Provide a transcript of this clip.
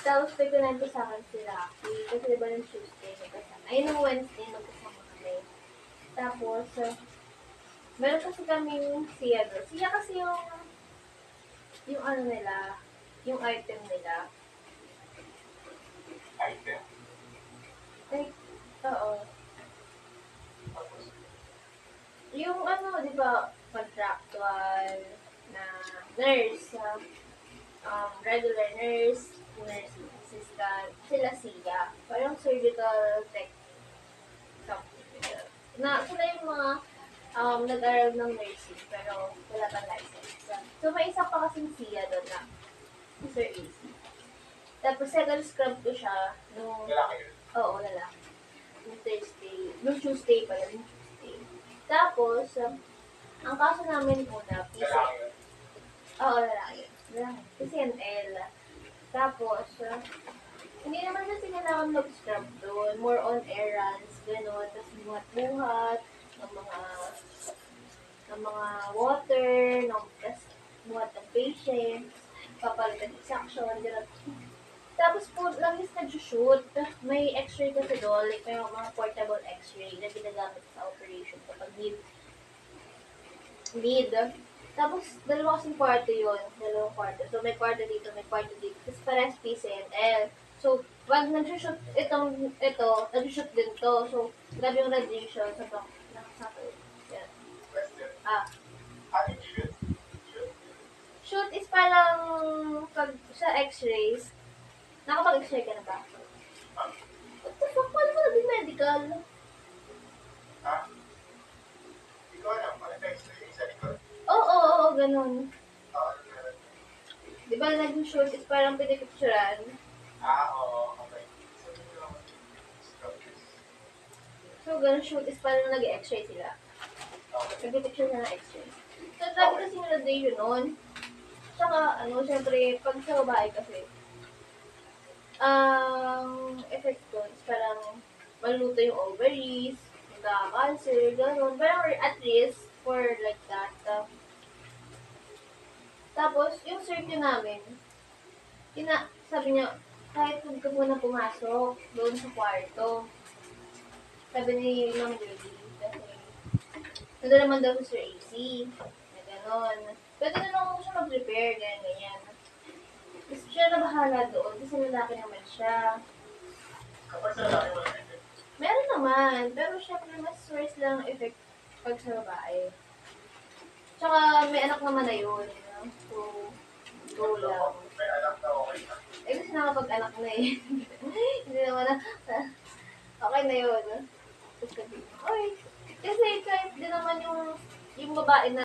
Tapos may kunento sa akin si Rocky. Kasi diba nung Tuesday magkasama. Ay, nung Wednesday magkasama kami. Tapos, meron kasi kaming siya doon. Siya kasi yung ano nila, yung item nila. Item? Like, oo. Tapos, Yung ano, di ba, contractual na nurse, regular nurse, nursing assistant, sila siya. Parang surgical tech something. Na sila yung mga nag-aral ng nursing pero wala pang license. So may isa pa kasing siya doon na Sir AC. Tapos second scrub ko siya nung... lalaki yun. Oo, lalaki. Nung Thursday. Nung Tuesday pala, nung Tuesday. Tapos, ang kaso namin muna, Lalaki yun. Oo, lalaki. Lalaki. PCNL. Tapos, hindi naman kasi kailangan mag-scrub doon. More on errands, gano'n. Tapos buhat-buhat, ng mga water, tapos buhat ng patient, papalitan ng suction, gano'n. Tapos po, langis nag-shoot. May x-ray kasi doon, like may mga portable x-ray na ginagamit sa operation kapag need. Tapos, dalawa kasing kwarto yun. Dalawang kwarto. So, may kwarto dito, may kwarto dito. Tapos, parehas PCNL. So, pag nag-shoot ito, nag-shoot din to. So, grabe yung radiation sa back. Yan. Question. Ano yung shoot? Shoot is parang, pag sa x-rays, nakapag-x-ray ka na ba? What the fuck? Paano ka naging medical? Ha? Ikaw alam, ano yung x-ray sa likod? Oo, ganun. Oo, meron. Di ba naging shoot is parang pinipicturan? Oo, okay. So, yung structures. So, ganun shoot is parang nag-x-ray sila. Okay. Nag-picture na ng x-ray. So, grabe kasi yung radiation nun. Tsaka, syempre, pag sa babae kasi, ang effect ko is parang maluto yung ovaries, magka-cancer, gano'n. Parang we're at risk for like that. Tapos, yung surgery namin, sabi niya, kahit huwag ka muna pumasok doon sa kwarto. Sabi ni Ma'am Julie, kasi nandun naman daw sa Sir AC, na gano'n. Pwede na lang siya mag-repair, ganyan. Tapos siya na bahala doon, kasi lalaki naman siya. Kapag sa lalaki, wala na. Meron naman, pero syempre mas worse lang ang effect pag sa babae. Tsaka may anak naman na yun, so go lang. May anak na okay na. Eh kasi nakapag-anak na eh. Hindi naman na, okay na yun. Tapos sabi ko, oy, kasi kahit din naman yung babae na